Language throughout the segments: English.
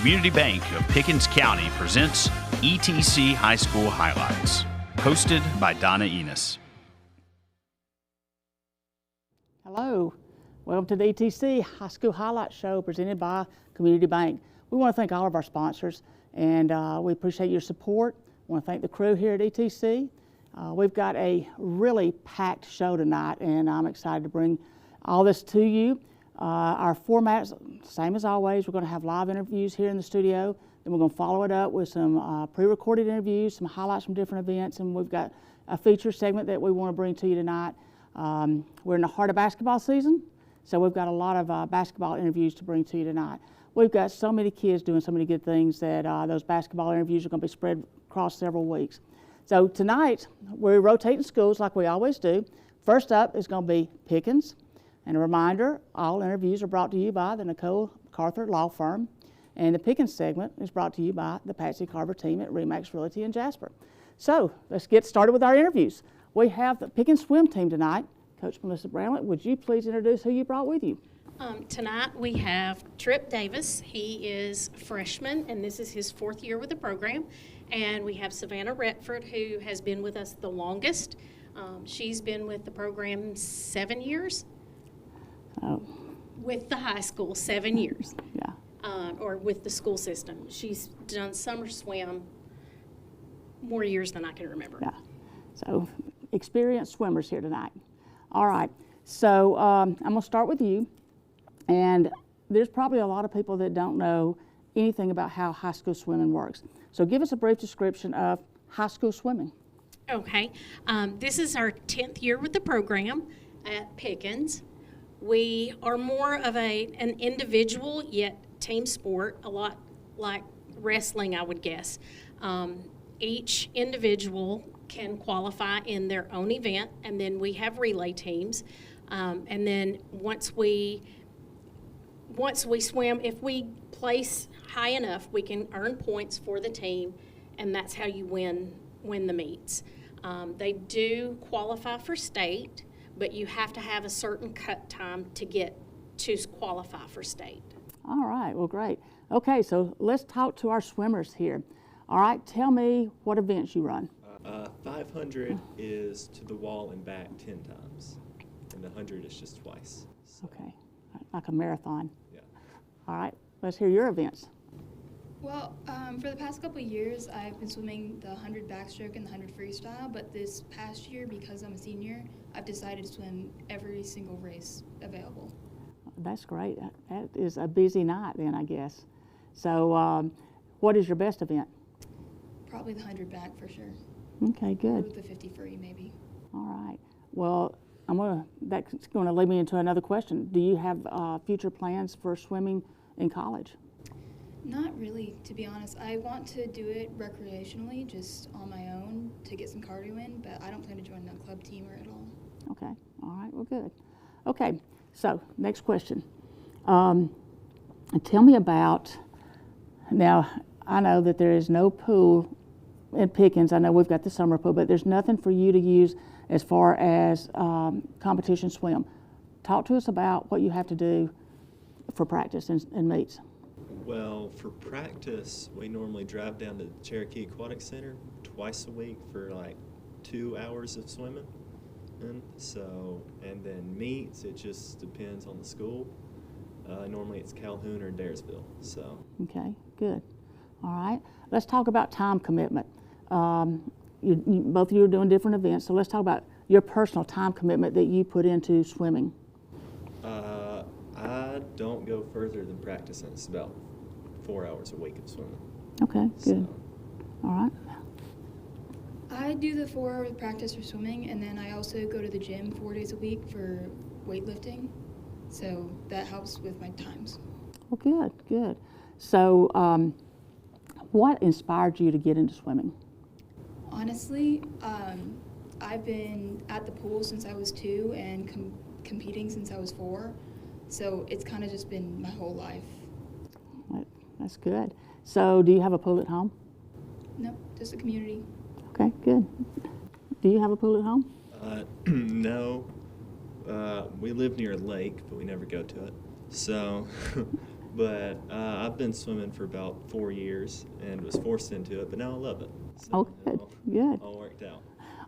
Community Bank of Pickens County presents ETC High School Highlights, hosted by Donna Enos. Hello, welcome to the ETC High School Highlights Show presented by Community Bank. We want to thank all of our sponsors, and we appreciate your support. We want to thank the crew here at ETC. We've got a really packed show tonight, and I'm excited to bring all this to you. Our format's same as always. We're going to have live interviews here in the studio. Then we're going to follow it up with some pre-recorded interviews, some highlights from different events, and we've got a feature segment that we want to bring to you tonight. We're in the heart of basketball season, so we've got a lot of basketball interviews to bring to you tonight. We've got so many kids doing so many good things that those basketball interviews are going to be spread across several weeks. So tonight, we're rotating schools like we always do. First up is going to be Pickens. And a reminder, all interviews are brought to you by the McArthur Law Firm. And the Pickens segment is brought to you by the Patsy Carver team at REMAX Realty in Jasper. So let's get started with our interviews. We have the Pickens swim team tonight. Coach Melissa Brownlett, would you please introduce who you brought with you? Tonight we have Trip Davis. He is a freshman, and this is his 4th year with the program. And we have Savannah Retford, who has been with us the longest. She's been with the program 7 years. Oh. With the high school, 7 years. Yeah. Or with the school system. She's done summer swim more years than I can remember. Yeah. So experienced swimmers here tonight. All right. So I'm going to start with you. And there's probably a lot of people that don't know anything about how high school swimming works. So give us a brief description of high school swimming. Okay. This is our 10th year with the program at Pickens. We are more of an individual yet team sport, a lot like wrestling, I would guess. Each individual can qualify in their own event, and then we have relay teams. And then once we swim, if we place high enough, we can earn points for the team, and that's how you win the meets. They do qualify for state, but you have to have a certain cut time to qualify for state. All right, well, great. Okay, so let's talk to our swimmers here. All right, tell me what events you run. 500 is to the wall and back 10 times, and the 100 is just twice. So. Okay, like a marathon. Yeah. All right, let's hear your events. Well, for the past couple of years, I've been swimming the 100 backstroke and the 100 freestyle, but this past year, because I'm a senior, I've decided to swim every single race available. That's great. That is a busy night then, I guess. So what is your best event? Probably the 100 back for sure. Okay, good. Or the 50 free maybe. All right. Well, that's going to lead me into another question. Do you have future plans for swimming in college? Not really, to be honest. I want to do it recreationally, just on my own, to get some cardio in, but I don't plan to join a club team or at all. Okay. All right. Well, good. Okay. So, next question. Tell me about, now, I know that there is no pool in Pickens. I know we've got the summer pool, but there's nothing for you to use as far as competition swim. Talk to us about what you have to do for practice and meets. Well, for practice, we normally drive down to Cherokee Aquatic Center twice a week for like 2 hours of swimming. And then meets, it just depends on the school. Normally it's Calhoun or Daresville. So. Okay, good. All right, let's talk about time commitment. Both of you are doing different events, so let's talk about your personal time commitment that you put into swimming. I don't go further than practice, and it's about 4 hours a week of swimming. Okay, good. So. All right. I do the 4 hours practice for swimming, and then I also go to the gym 4 days a week for weightlifting, so that helps with my times. Well, good, good. So what inspired you to get into swimming? Honestly, I've been at the pool since I was 2 and competing since I was 4, so it's kind of just been my whole life. That's good. So do you have a pool at home? Nope, just a community. Okay, good. Do you have a pool at home? No. We live near a lake, but we never go to it. So But I've been swimming for about 4 years and was forced into it, but now I love it. So Oh, good, good. All worked out.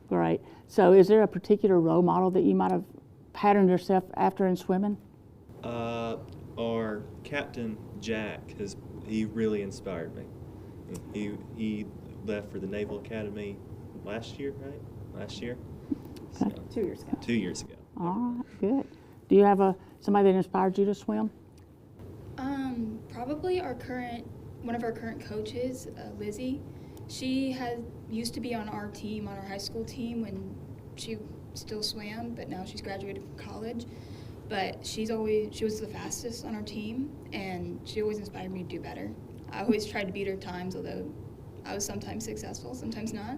Great. So is there a particular role model that you might have patterned yourself after in swimming? Our captain, Jack, he really inspired me. He left for the Naval Academy last year, right? Last year? Okay. 2 years ago. 2 years ago. All right, good. Do you have somebody that inspired you to swim? Probably one of our current coaches, Lizzie. She used to be on our team, on our high school team when she still swam, but now she's graduated from college. But she was the fastest on our team, and she always inspired me to do better. I always tried to beat her times, although I was sometimes successful, sometimes not.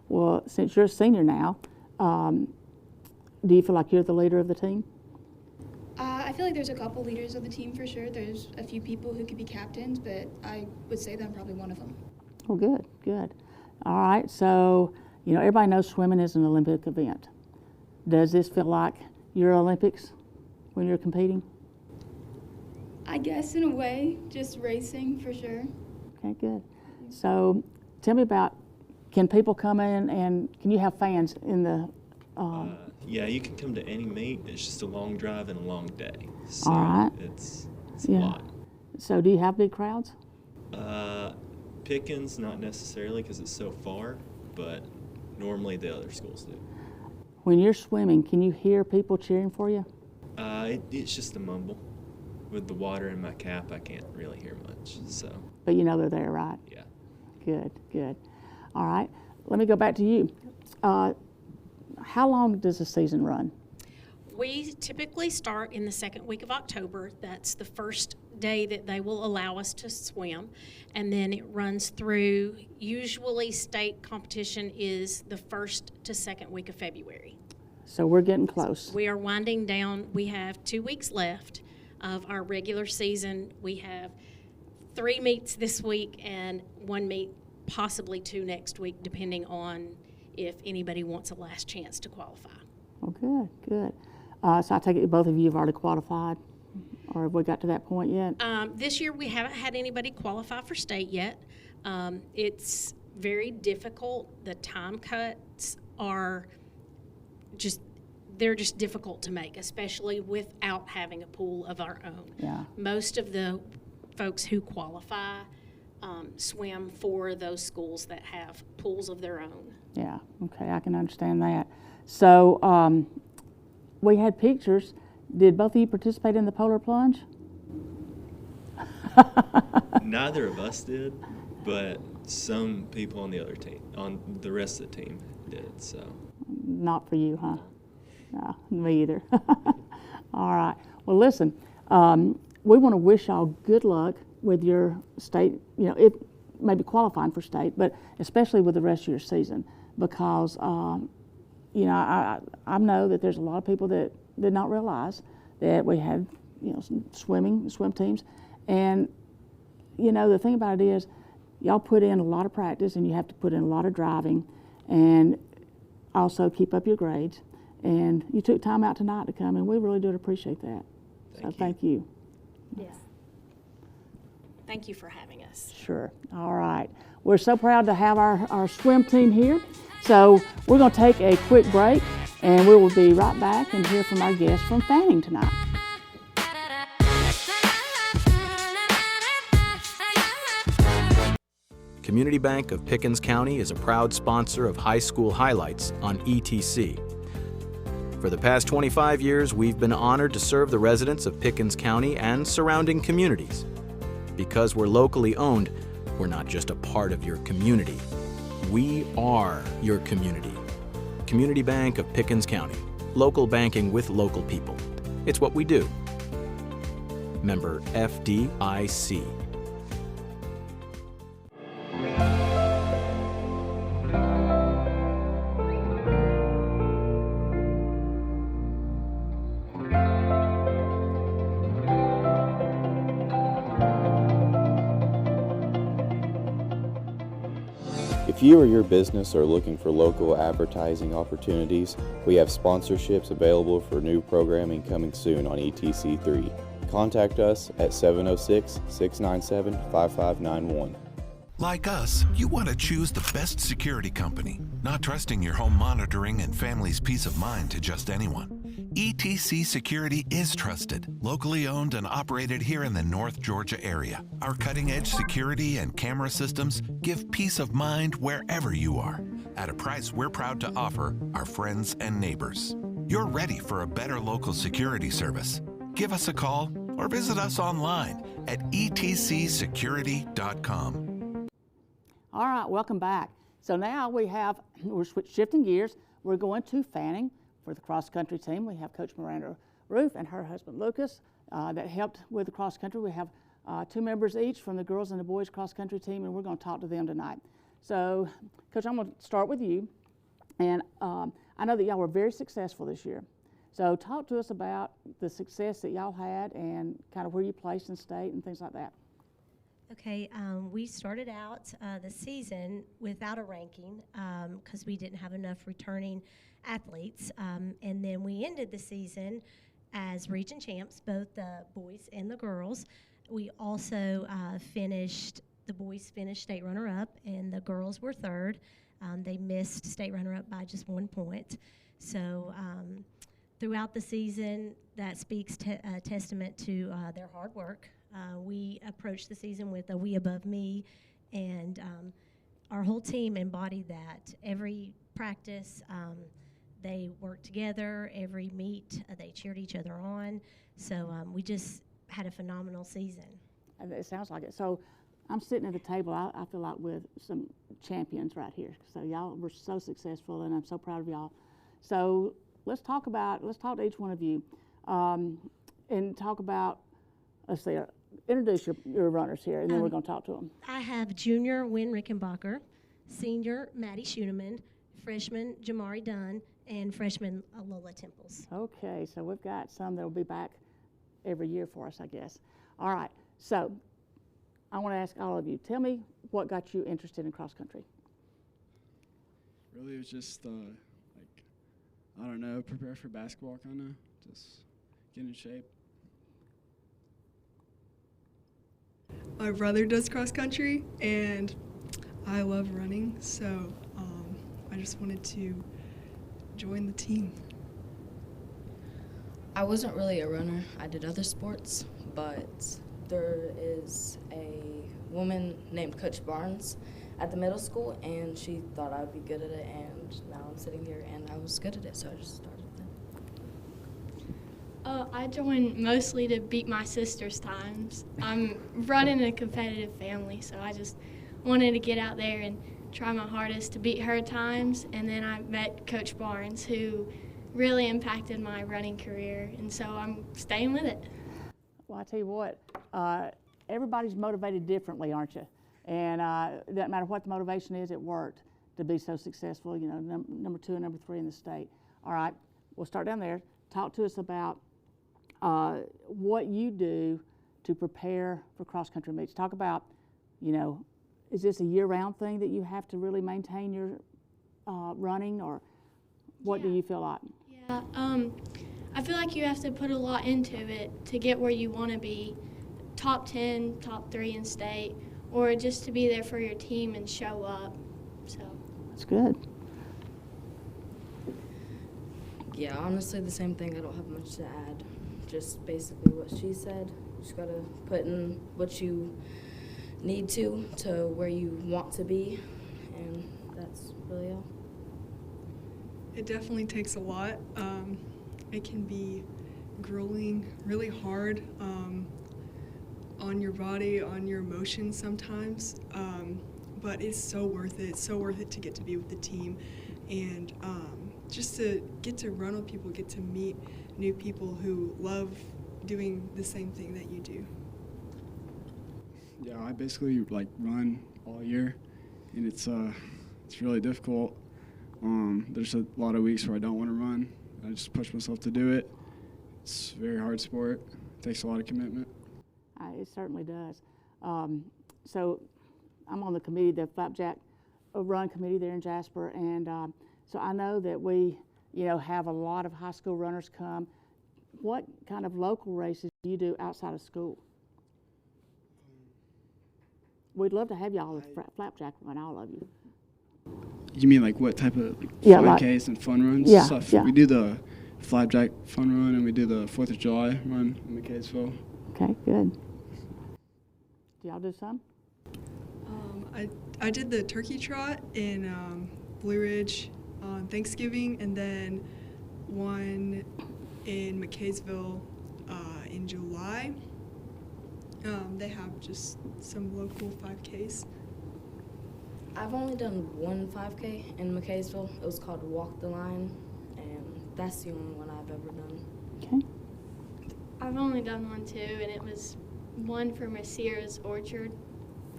Well, since you're a senior now, do you feel like you're the leader of the team? I feel like there's a couple leaders of the team for sure. There's a few people who could be captains, but I would say that I'm probably one of them. Oh, good, good. All right, so, everybody knows swimming is an Olympic event. Does this feel like your Olympics when you're competing? I guess in a way, just racing for sure. Okay, good. So tell me about, can people come in and can you have fans in the... Yeah, you can come to any meet. It's just a long drive and a long day. So All right. It's Yeah. a lot. So do you have big crowds? Pickens, not necessarily because it's so far, but normally the other schools do. When you're swimming, can you hear people cheering for you? It's just a mumble. With the water in my cap, I can't really hear much. So But you know they're there, right? yeah. Good, good. All right, let me go back to you. How long does the season run? We typically start in the second week of October. That's the first day that they will allow us to swim. And then it runs through, usually state competition is the first to second week of February. So we're getting close. We are winding down. We have 2 weeks left of our regular season. We have 3 meets this week and 1 meet, possibly 2 next week, depending on if anybody wants a last chance to qualify. Oh, good, good. So I take it both of you have already qualified, or have we got to that point yet? This year we haven't had anybody qualify for state yet. It's very difficult. The time cuts are they're just difficult to make, especially without having a pool of our own. Yeah. Most of the folks who qualify swim for those schools that have pools of their own. Yeah, okay, I can understand that. So we had pictures. Did both of you participate in the polar plunge? Neither of us did, but some people on the other team, on the rest of the team, did. So Not for you, huh? No, me either. All right. Well, listen, we want to wish y'all good luck with your state, it may be qualifying for state, but especially with the rest of your season, because, I know that there's a lot of people that did not realize that we had, swim teams. And, the thing about it is, y'all put in a lot of practice and you have to put in a lot of driving and also keep up your grades. And you took time out tonight to come, and we really do appreciate that. Thank you. Yes. Thank you for having us. Sure. All right. We're so proud to have our swim team here. So we're going to take a quick break, and we will be right back and hear from our guests from Fanning tonight. Community Bank of Pickens County is a proud sponsor of High School Highlights on ETC. For the past 25 years, we've been honored to serve the residents of Pickens County and surrounding communities. Because we're locally owned, we're not just a part of your community. We are your community. Community Bank of Pickens County. Local banking with local people. It's what we do. Member FDIC. If you or your business are looking for local advertising opportunities, we have sponsorships available for new programming coming soon on ETC3. Contact us at 706-697-5591. Like us, you want to choose the best security company, not trusting your home monitoring and family's peace of mind to just anyone. ETC Security is trusted, locally owned and operated here in the North Georgia area. Our cutting-edge security and camera systems give peace of mind wherever you are, at a price we're proud to offer our friends and neighbors. You're ready for a better local security service. Give us a call or visit us online at etcsecurity.com. All right, welcome back. So now we're shifting gears. We're going to Fanning for the cross-country team. We have Coach Miranda Roof and her husband Lucas that helped with the cross-country. We have 2 members each from the girls and the boys cross-country team, and we're going to talk to them tonight. So, Coach, I'm going to start with you. And I know that y'all were very successful this year. So talk to us about the success that y'all had and kind of where you placed in state and things like that. Okay, we started out the season without a ranking because we didn't have enough returning athletes. And then we ended the season as region champs, both the boys and the girls. We also the boys finished state runner-up, and the girls were third. They missed state runner-up by just 1 point. So throughout the season, that speaks testament to their hard work. We approached the season with a we above me, and our whole team embodied that. Every practice, they worked together. Every meet, they cheered each other on. So we just had a phenomenal season. And it sounds like it. So I'm sitting at the table, I feel like, with some champions right here. So y'all were so successful, and I'm so proud of y'all. So let's talk to each one of you and talk about, let's see, introduce your runners here, and then we're going to talk to them. I have junior Wynn Rickenbacker, senior Maddie Schuneman, freshman Jamari Dunn, and freshman Lola Temples. Okay, so we've got some that will be back every year for us, I guess. All right, so I want to ask all of you, tell me what got you interested in cross country. Really, it was just I don't know, prepare for basketball, kind of just get in shape. My brother does cross country, and I love running, so I just wanted to join the team. I wasn't really a runner. I did other sports, but there is a woman named Coach Barnes at the middle school, and she thought I would be good at it, and now I'm sitting here, and I was good at it, so I just started then. I joined mostly to beat my sister's times. I'm running a competitive family, so I just wanted to get out there and try my hardest to beat her times, and then I met Coach Barnes, who really impacted my running career, and so I'm staying with it. Well, I tell you what, everybody's motivated differently, aren't you? And it doesn't matter what the motivation is, it worked to be so successful, you know, number 2 and number 3 in the state. All right, we'll start down there. Talk to us about what you do to prepare for cross-country meets. Talk about, you know, is this a year-round thing that you have to really maintain your running, or what do you feel like? Yeah, I feel like you have to put a lot into it to get where you want to be, top 10, top 3 in state, or just to be there for your team and show up. So that's good. Yeah, honestly, the same thing. I don't have much to add. Just basically what she said. You just gotta put in what you need to where you want to be, and that's really all. It definitely takes a lot. It can be grueling, really hard on your body, on your emotions sometimes, but it's so worth it. It's so worth it to get to be with the team, and just to get to run with people, get to meet new people who love doing the same thing that you do. Yeah, I basically run all year, and it's really difficult. There's a lot of weeks where I don't want to run. I just push myself to do it. It's a very hard sport. It takes a lot of commitment. It certainly does. So I'm on the committee, the Flapjack Run Committee there in Jasper, and so I know that we, you know, have a lot of high school runners come what kind of local races do you do outside of school? We'd love to have y'all at Flapjack Run, all of you. You mean like what type of like Yeah, 5Ks and fun runs? Yeah, Stuff. yeah. We do the Flapjack fun run and we do the 4th of July run in McCaysville. Okay, good. Do y'all do some? I did the turkey trot in Blue Ridge on Thanksgiving, and then one in McCaysville in July. They have just some local 5Ks. I've only done one 5K in McCaysville. It was called Walk the Line, and that's the only one I've ever done. Okay. I've only done one too, and it was one for Messier's Orchard.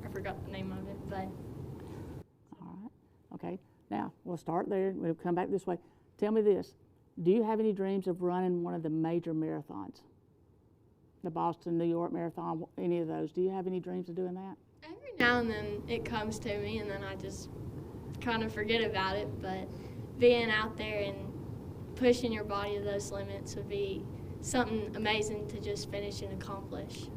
I forgot the name of it, but. All right. Okay. Now, we'll start there. We'll come back this way. Tell me this. Do you have any dreams of running one of the major marathons? The Boston, New York Marathon, any of those. Do you have any dreams of doing that? Every now and then it comes to me, and then I just kind of forget about it. But being out there and pushing your body to those limits would be something amazing to just finish and accomplish.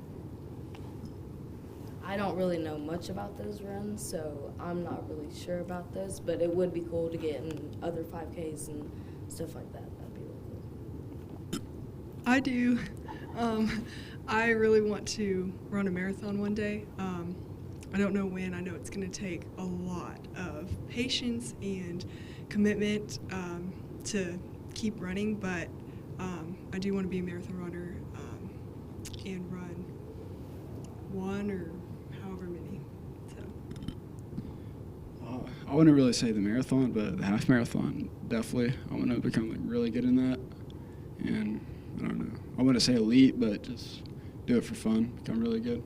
I don't really know much about those runs, so I'm not really sure about those, but it would be cool to get in other 5Ks and stuff like that. That'd be really cool. I do. I really want to run a marathon one day. I don't know when. I know it's going to take a lot of patience and commitment to keep running, but I do want to be a marathon runner and run one or however many. So. I wouldn't really say the marathon, but the half marathon, definitely. I want to become like really good in that. And I don't know. I wouldn't say elite, but just do it for fun, become really good.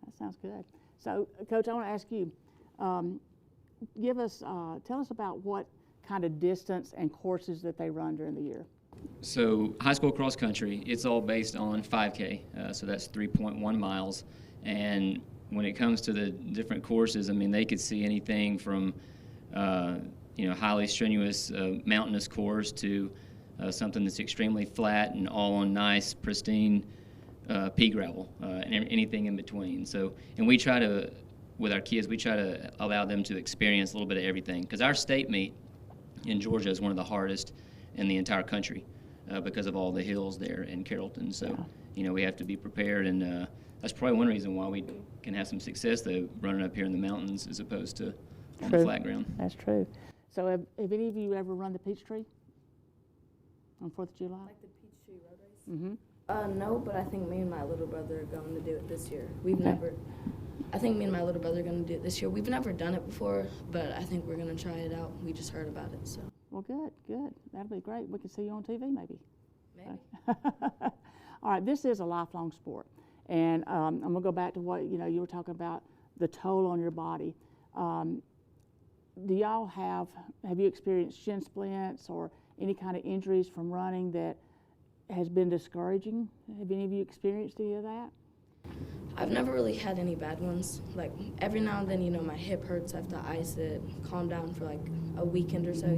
That sounds good. So, Coach, I want to ask you, tell us about what kind of distance and courses that they run during the year. So high school cross country, it's all based on 5K, so that's 3.1 miles. And when it comes to the different courses, I mean, they could see anything from, highly strenuous mountainous course to something that's extremely flat and all on nice, pristine pea gravel, and anything in between. So, and we try to, with our kids, we try to allow them to experience a little bit of everything. Because our state meet in Georgia is one of the hardest in the entire country because of all the hills there in Carrollton. So, we have to be prepared, and that's probably one reason why we can have some success, though, running up here in the mountains as opposed to on the flat ground. That's true. So have any of you ever run the Peachtree on 4th of July? Like the Peachtree Road Race? Mm-hmm. No, but I think me and my little brother are going to do it this year. I think me and my little brother are going to do it this year. We've never done it before, but I think we're going to try it out. We just heard about it, so. Well, good. That'll be great. We can see you on TV, maybe. Maybe. All right, this is a lifelong sport. And I'm going to go back to what, you were talking about, the toll on your body. Do y'all have you experienced shin splints or any kind of injuries from running that has been discouraging? Have any of you experienced any of that? I've never really had any bad ones. Like, every now and then, my hip hurts. I have to ice it, calm down for like a weekend or so,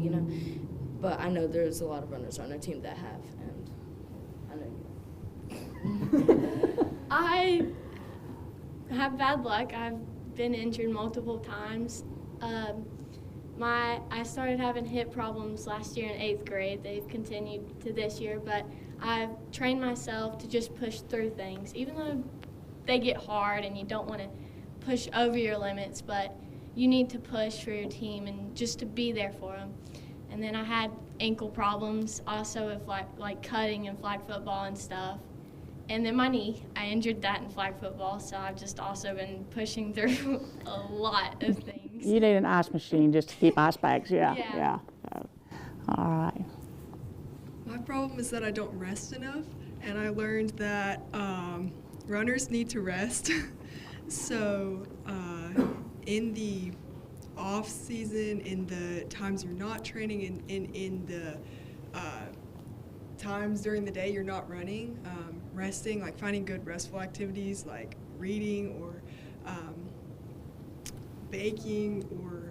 But I know there's a lot of runners on our team that have, and I know you. I have bad luck. I've been injured multiple times. I started having hip problems last year in 8th grade. They've continued to this year, but I've trained myself to just push through things, even though they get hard and you don't want to push over your limits, but you need to push for your team and just to be there for them. And then I had ankle problems also with like cutting and flag football and stuff. And then my knee, I injured that in flag football, so I've just also been pushing through a lot of things. You need an ice machine just to keep ice bags, yeah. So, all right. My problem is that I don't rest enough, and I learned that runners need to rest. So in the off season, in the times you're not training, and in the times during the day you're not running, resting, like finding good restful activities like reading or baking or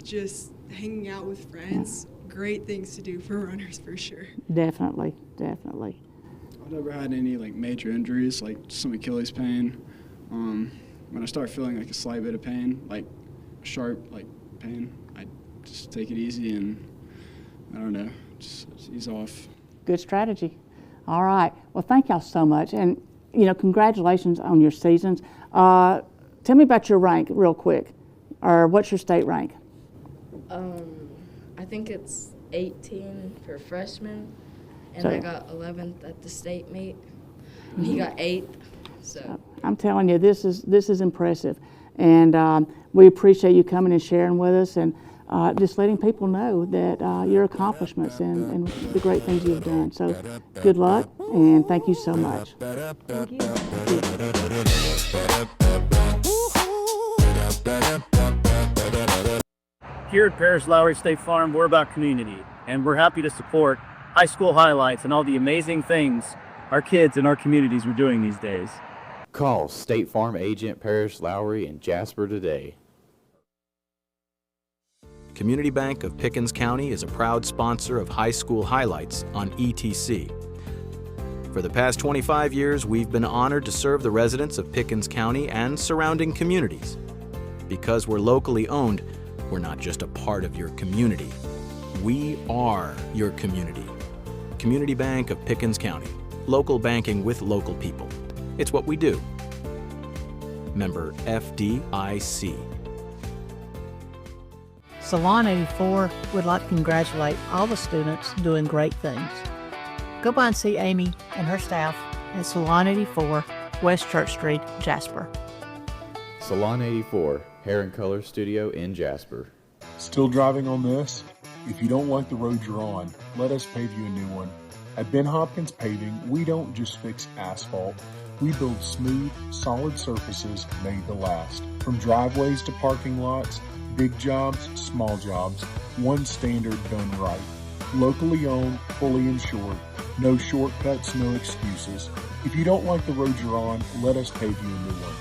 just hanging out with friends, great things to do for runners for sure. Definitely. never had any like major injuries, like some Achilles pain. When I start feeling like a slight bit of pain, like sharp like pain, I just take it easy and I don't know, just ease off. Good strategy. All right. Well, thank y'all so much, and congratulations on your seasons. Tell me about your rank real quick, or what's your state rank? I think it's 18 for freshmen, and So- I got 11th at the state meet. And he got 8th. So I'm telling you, this is impressive, and we appreciate you coming and sharing with us, and just letting people know that your accomplishments and the great things you've done. So good luck, and thank you so much. Thank you. Here at Parish Lowrie State Farm, we're about community, and we're happy to support high school highlights and all the amazing things our kids and our communities are doing these days. Call State Farm agent Parish Lowrie in Jasper today. Community Bank of Pickens County is a proud sponsor of high school highlights on ETC. For the past 25 years, we've been honored to serve the residents of Pickens County and surrounding communities. Because we're locally owned, we're not just a part of your community. We are your community. Community Bank of Pickens County. Local banking with local people. It's what we do. Member FDIC. Salon 84 would like to congratulate all the students doing great things. Go by and see Amy and her staff at Salon 84, West Church Street, Jasper. Salon 84, Hair and Color Studio in Jasper. Still driving on this? If you don't like the road you're on, let us pave you a new one. At Ben Hopkins Paving, we don't just fix asphalt. We build smooth, solid surfaces made to last. From driveways to parking lots, big jobs, small jobs, one standard done right. Locally owned, fully insured. No shortcuts, no excuses. If you don't like the road you're on, let us pave you a new one.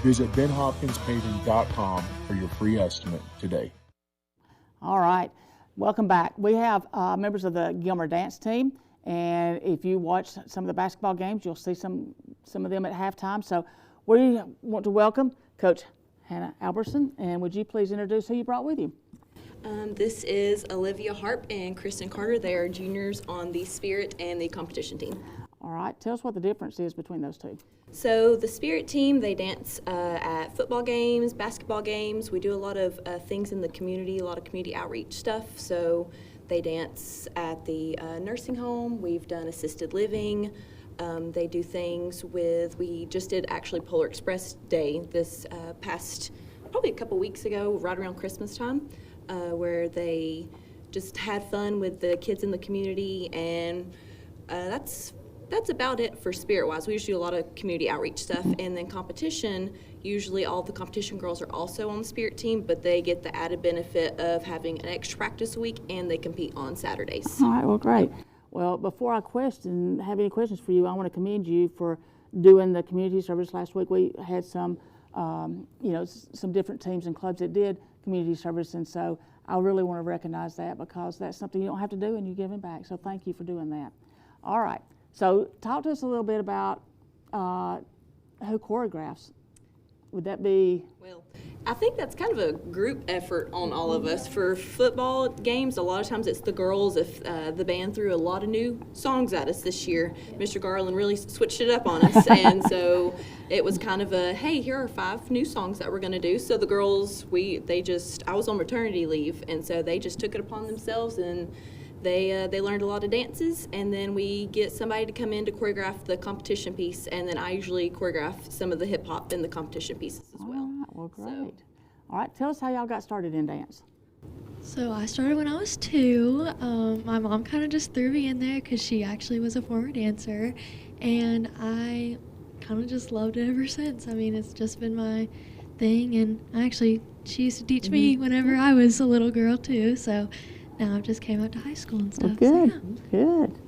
Visit benhopkinspaving.com for your free estimate today. All right, welcome back. We have members of the Gilmer dance team, and if you watch some of the basketball games, you'll see some of them at halftime. So we want to welcome Coach Hannah Albertson, and would you please introduce who you brought with you? This is Olivia Harp and Kristen Carter. They are juniors on the Spirit and the competition team. All right, tell us what the difference is between those two. So the Spirit team, they dance at football games, basketball games. We do a lot of things in the community, a lot of community outreach stuff. So they dance at the nursing home. We've done assisted living. They do things we just did actually Polar Express Day this past, probably a couple weeks ago, right around Christmas time, where they just had fun with the kids in the community, and that's about it for Spirit-wise. We usually do a lot of community outreach stuff, and then competition, usually all the competition girls are also on the Spirit team, but they get the added benefit of having an extra practice a week, and they compete on Saturdays. All right, well, great. Well, before I have any questions for you, I want to commend you for doing the community service last week. We had some different teams and clubs that did community service, and so I really want to recognize that because that's something you don't have to do and you're giving back. So thank you for doing that. All right. So talk to us a little bit about who choreographs. Would that be? Well, I think that's kind of a group effort on all of us. For football games, a lot of times it's the girls. If the band threw a lot of new songs at us this year, Mr. Garland really switched it up on us. And so it was kind of a, hey, here are 5 new songs that we're going to do. So the girls, I was on maternity leave, and so they just took it upon themselves, and they learned a lot of dances, and then we get somebody to come in to choreograph the competition piece, and then I usually choreograph some of the hip hop in the competition pieces as well. All right, well, great. All right, tell us how y'all got started in dance. So I started when I was 2. My mom kind of just threw me in there because she actually was a former dancer, and I kind of just loved it ever since. I mean, it's just been my thing, and she used to teach me whenever I was a little girl too, so now I just came out to high school and stuff. Well, good, so yeah. good.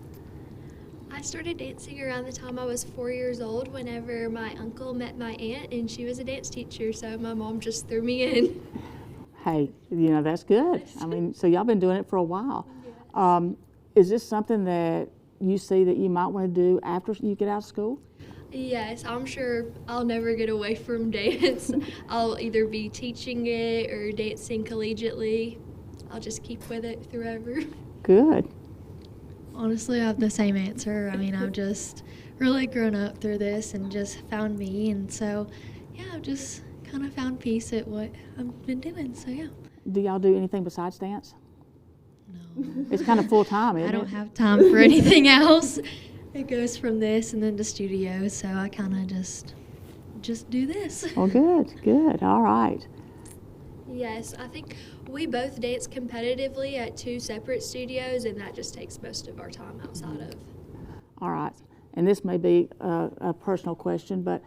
I started dancing around the time I was 4 years old whenever my uncle met my aunt, and she was a dance teacher, so my mom just threw me in. Hey, that's good. I mean, so y'all been doing it for a while. Yeah. Is this something that you see that you might want to do after you get out of school? Yes, I'm sure I'll never get away from dance. I'll either be teaching it or dancing collegiately. I'll just keep with it forever. Good. Honestly, I have the same answer. I mean, I've just really grown up through this and just found me. And so, yeah, I've just kind of found peace at what I've been doing. So, yeah. Do y'all do anything besides dance? No. It's kind of full time, isn't it? I don't have time for anything else. It goes from this and then to studio. So I kind of just do this. Well, good. All right. Yes, I think we both dance competitively at 2 separate studios, and that just takes most of our time outside of. All right. And this may be a personal question, but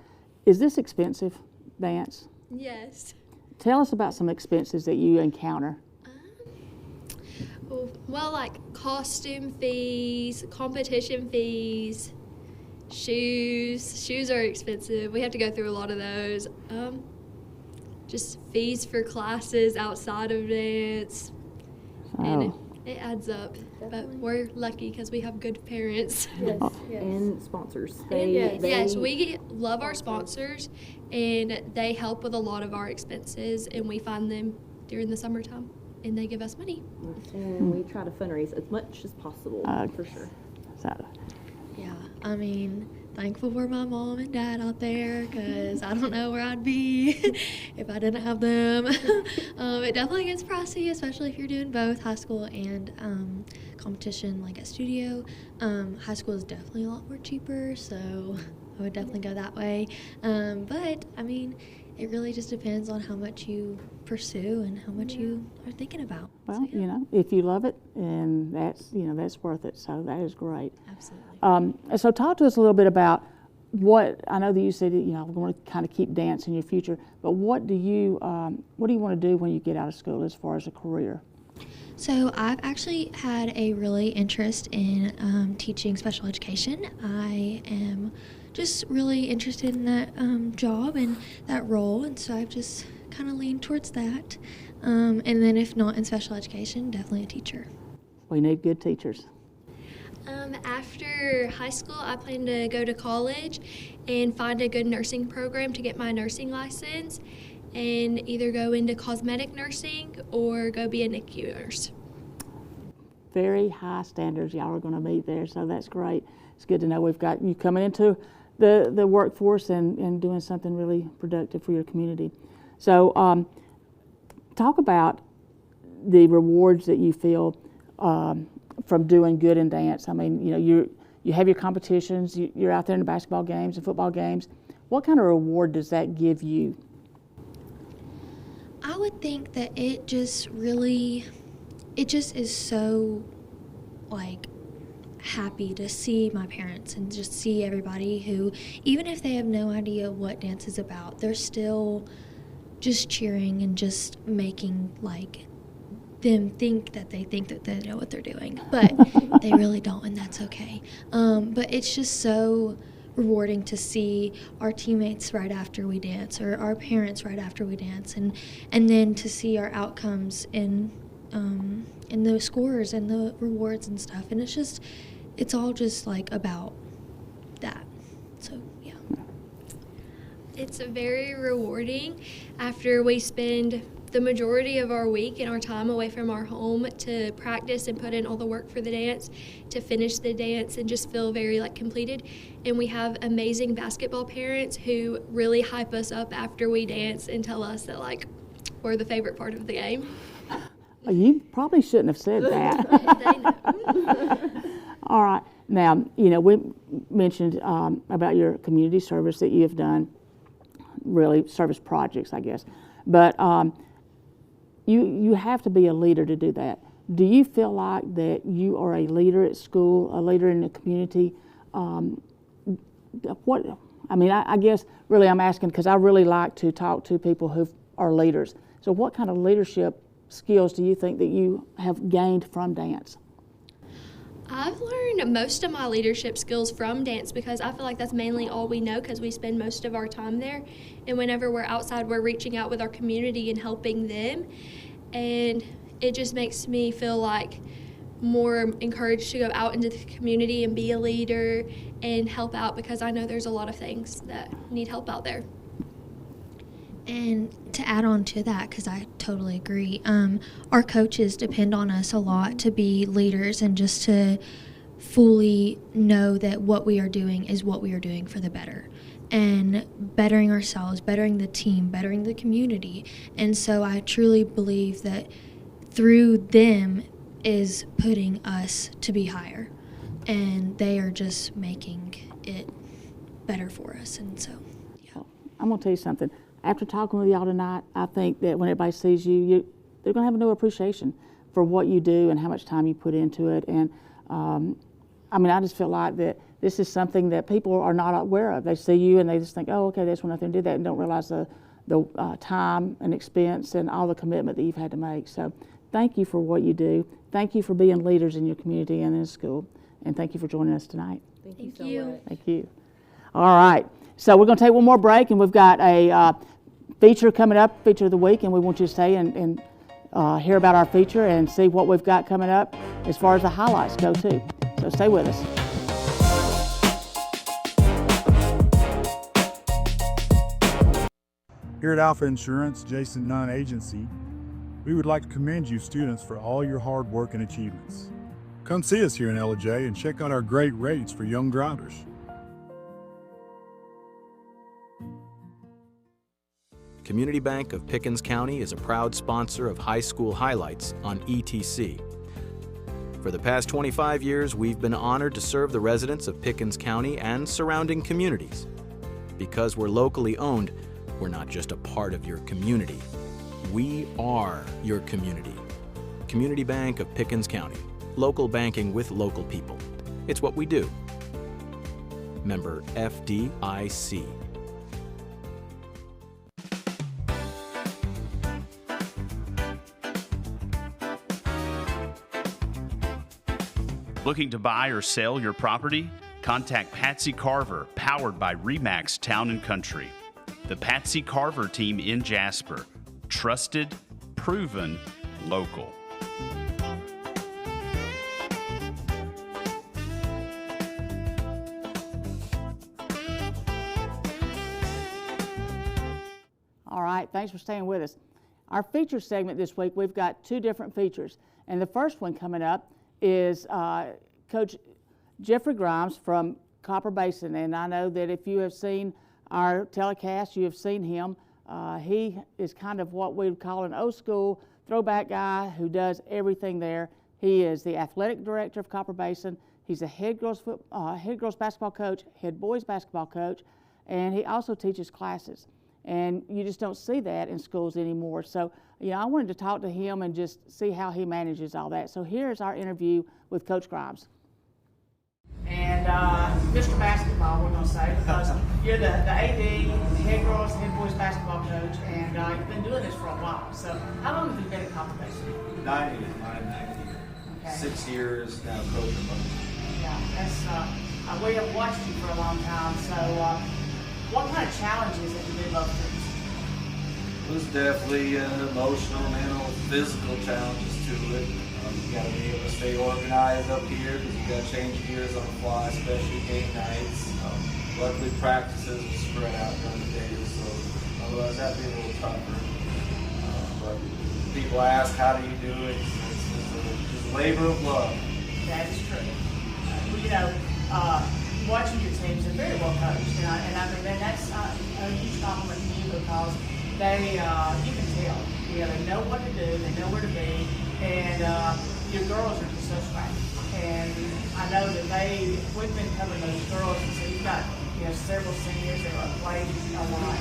is this expensive, dance? Yes. Tell us about some expenses that you encounter. Well, like costume fees, competition fees, shoes. Shoes are expensive. We have to go through a lot of those. Just fees for classes outside of dance. And it adds up. But we're lucky because we have good parents. Yes. And sponsors. Yes, we love our sponsors, and they help with a lot of our expenses, and we find them during the summertime, and they give us money. And we try to fundraise as much as possible, for sure. Yeah, I mean, thankful for my mom and dad out there, because I don't know where I'd be if I didn't have them. It definitely gets pricey, especially if you're doing both high school and competition, like at studio. High school is definitely a lot more cheaper, so I would definitely go that way. But, I mean, it really just depends on how much you pursue and how much you are thinking about. Well, you know, if you love it, and that's worth it. So that is great. Absolutely. So talk to us a little bit about what, I know that you said that, you know, we're going to kind of keep dance in your future, but what do you want to do when you get out of school as far as a career? So I've actually had a really interest in teaching special education. I am just really interested in that job and that role, and so I've just kind of leaned towards that. And then if not in special education, definitely a teacher. We need good teachers. After high school, I plan to go to college and find a good nursing program to get my nursing license, and either go into cosmetic nursing or go be a NICU nurse. Very high standards y'all are going to meet there, so that's great. It's good to know we've got you coming into the workforce and doing something really productive for your community. So talk about the rewards that you feel from doing good in dance. I mean, you know, you have your competitions, you're out there in the basketball games and football games. What kind of reward does that give you? I would think that it just is so, like, happy to see my parents and just see everybody who, even if they have no idea what dance is about, they're still just cheering and just making, like, them think that they know what they're doing, but they really don't, and that's okay. But it's just so rewarding to see our teammates right after we dance, or our parents right after we dance, and then to see our outcomes in the scores and the rewards and stuff. And it's all just like about that. So yeah. It's very rewarding after we spend the majority of our week and our time away from our home to practice and put in all the work for the dance, to finish the dance and just feel very like completed. And we have amazing basketball parents who really hype us up after we dance and tell us that, like, we're the favorite part of the game. You probably shouldn't have said that. All right. Now, you know, we mentioned about your community service that you have done, really service projects, I guess. But you have to be a leader to do that. Do you feel like that you are a leader at school, a leader in the community? I guess really I'm asking because I really like to talk to people who are leaders. So what kind of leadership skills do you think that you have gained from dance? I've learned most of my leadership skills from dance because I feel like that's mainly all we know because we spend most of our time there. And whenever we're outside, we're reaching out with our community and helping them. And it just makes me feel like more encouraged to go out into the community and be a leader and help out, because I know there's a lot of things that need help out there. And to add on to that, because I totally agree, our coaches depend on us a lot to be leaders and just to fully know that what we are doing is what we are doing for the better, and bettering ourselves, bettering the team, bettering the community. And so I truly believe that through them is putting us to be higher, and they are just making it better for us. And so, yeah. I'm going to tell you something. After talking with y'all tonight, I think that when everybody sees you, they're going to have a new appreciation for what you do and how much time you put into it. And I mean, I just feel like that this is something that people are not aware of. They see you and they just think, oh, okay, they just want nothing to do that, and don't realize the time and expense and all the commitment that you've had to make. So thank you for what you do. Thank you for being leaders in your community and in school. And thank you for joining us tonight. Thank you so much. Thank you. All right. So we're going to take one more break, and we've got a feature coming up, feature of the week, and we want you to stay and hear about our feature and see what we've got coming up as far as the highlights go too. So stay with us. Here at Alfa Insurance, Jason Nunn Agency, we would like to commend you students for all your hard work and achievements. Come see us here in Ellijay and check out our great rates for young drivers. Community Bank of Pickens County is a proud sponsor of High School Highlights on ETC. For the past 25 years, we've been honored to serve the residents of Pickens County and surrounding communities. Because we're locally owned, we're not just a part of your community. We are your community. Community Bank of Pickens County. Local banking with local people. It's what we do. Member FDIC. Looking to buy or sell your property? Contact Patsy Carver, powered by REMAX Town & Country. The Patsy Carver team in Jasper. Trusted, proven, local. All right, thanks for staying with us. Our feature segment this week, we've got two different features. And the first one coming up is Coach Jeffrey Grimes from Copper Basin. And I know that if you have seen our telecast, you have seen him. He is kind of what we would call an old school throwback guy who does everything there. He is the athletic director of Copper Basin. He's a head girls basketball coach, head boys basketball coach, and he also teaches classes. And you just don't see that in schools anymore. So, I wanted to talk to him and just see how he manages all that. So here's our interview with Coach Grimes. And Mr. Basketball, we're going to say, because you're the AD, head girls, head boys basketball coach, and you've been doing this for a while. So how long have you been at Copper Basin? 9 years, 9 years. Okay. 6 years now coaching. Yeah, that's, we have watched you for a long time. So what kind of challenges have you been up to? It was definitely emotional, mental, physical challenges to it. You got to be able to stay organized up here because you got to change gears on the fly, especially game nights. Luckily, practices were spread out during the days, so otherwise that'd be a little tougher. But people ask, how do you do it? It's a labor of love. That is true. Watching your teams, they're very well coached, and I mean that's a huge compliment to you because they, you can tell, they know what to do, they know where to be, and your girls are just so strong. And I know that we've been covering those girls, and so you've got, several seniors that are playing a lot.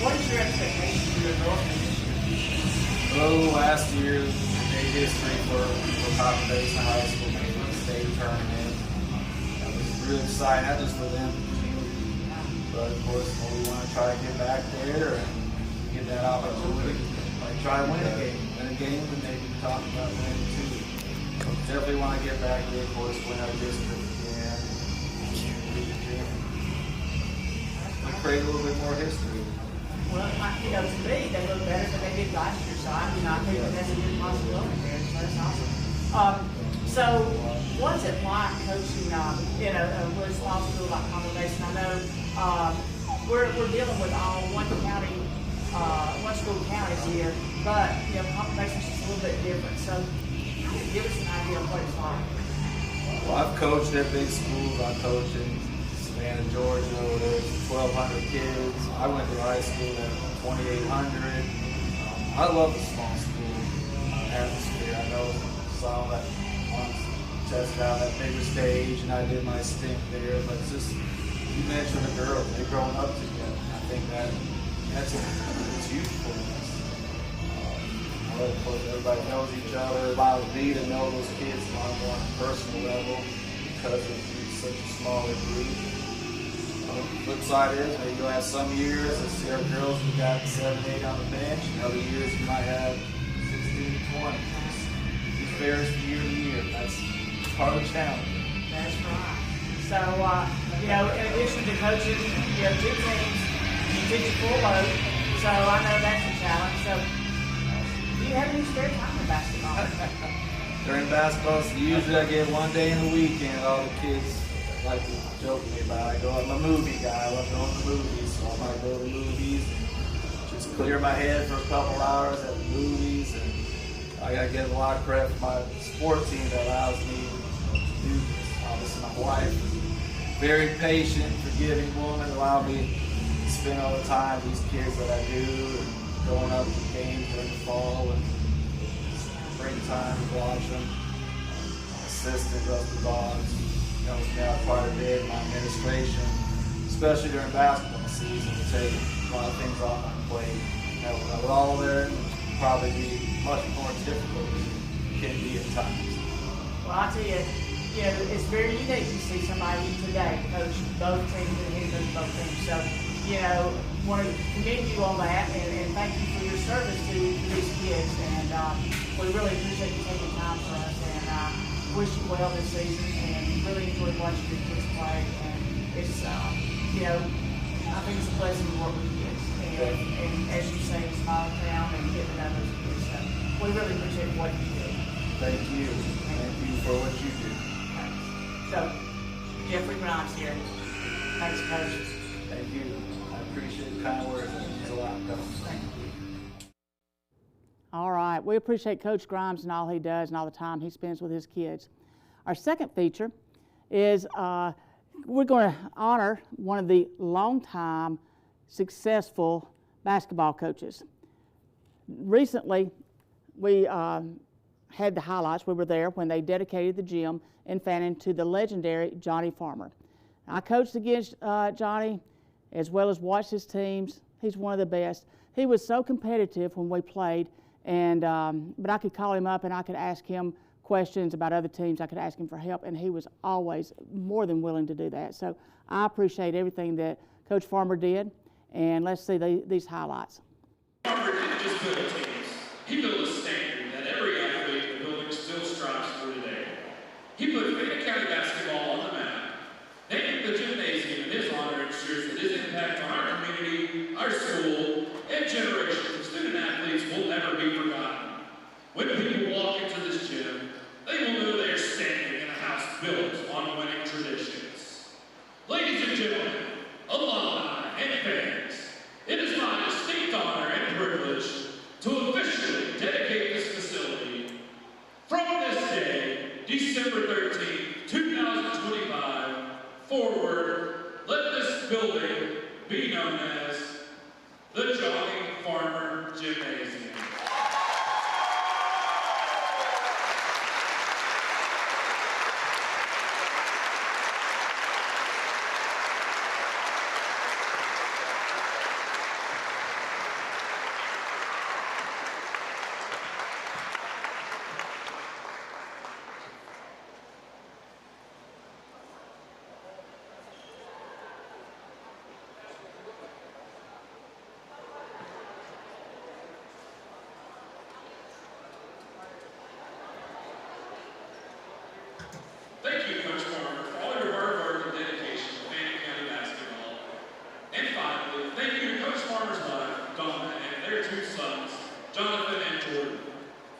What is your expectation for your girls this year? Well, last year, made history for Copper Basin High School, made the state tournament. That was really exciting, not just for them, but of course, we want to try to get back there and get that opportunity. Try to win a game, and maybe talk about winning too. Definitely want to get back there, of course, win our district again. And create a little bit more history. Well, to me, they look better than they did last year, so I think that's a good possibility there. So that's awesome. So, what's it like coaching in a really small school like Congregation? I know we're dealing with all one school counties here, but Congregation's just a little bit different. So, give us an idea of what it's like. Well, I've coached at big schools. I coached in Savannah, Georgia, where there's 1,200 kids. I went to high school at 2,800. I love the small school atmosphere. I know Salon that once tested out that bigger stage, and I did my stint there. But it's just, you mentioned the girls, they're growing up together. I think that's useful. Everybody knows each other. It allows me to know those kids on a more personal level because it's such a smaller group. The flip side is maybe you'll have some years, let's see our girls, we got 7, 8 on the bench, and other years you might have 16, 20. It varies from year to year. That's part of the challenge. That's right. So, in addition to coaching, you have 2 teams, you teach a full load, so I know that's a challenge. So, do you have any spare time in basketball? During basketball, so usually I get 1 day in the weekend. All the kids like to joke with me about it. I'm a movie guy. I love going to the movies, so I might go to the movies and just clear my head for a couple hours at the movies. And I got to get a lot of credit for my sport team that allows me to do this. Obviously, my wife is a very patient, forgiving woman, allow me to spend all the time with these kids that I do, and going up to games during the fall and springtime to watch them. My assistant, Rusty Bonds, knows me out quite a bit in my administration, especially during basketball season, to take a lot of things off my plate. With all there, it would probably be much more difficult than it can be at times. Well, I'll tell you, it's very unique to see somebody today coach both teams and head coach both teams. So, want to commend you on that and thank you for your service to these kids. And we really appreciate you taking time for us, and wish you well this season, and really enjoy watching your kids play. And it's, I think it's a blessing to work with kids. And as you say, a small town and getting to know those kids. So we really appreciate what you do. Thank you. Thank you for what you do. So, Jeffrey Grimes here. Thanks, Coach. Thank you. I appreciate the kind words. It means a lot, Coach. Thank you. All right. We appreciate Coach Grimes and all he does and all the time he spends with his kids. Our second feature is we're going to honor one of the longtime successful basketball coaches. Recently, we had the highlights. We were there when they dedicated the gym in Fannin to the legendary Johnny Farmer. I coached against Johnny as well as watched his teams. He's one of the best. He was so competitive when we played, and but I could call him up and I could ask him questions about other teams. I could ask him for help, and he was always more than willing to do that. So I appreciate everything that Coach Farmer did, and let's see these highlights. Farmer didn't just build teams. He built a standard that every athlete in the building still strives for today. He put Fayette County basketball on the map. Naming the gymnasium in his honor ensures that his impact on our community, our school, and generations of student athletes will never be forgotten. When people walk into this gym, they will know they are standing in a house built on winning traditions. Ladies and gentlemen, alumni and fans, it is my distinct honor and privilege to officially dedicate this facility. From this day, December 13th, 2025, forward, let this building be known as the Johnny Farmer Gymnasium. Thank you, Coach Carver, for all your hard work and dedication to Fannin County basketball. And finally, thank you to Coach Farmer's wife, Donna, and their 2 sons, Johnathan and Jordan.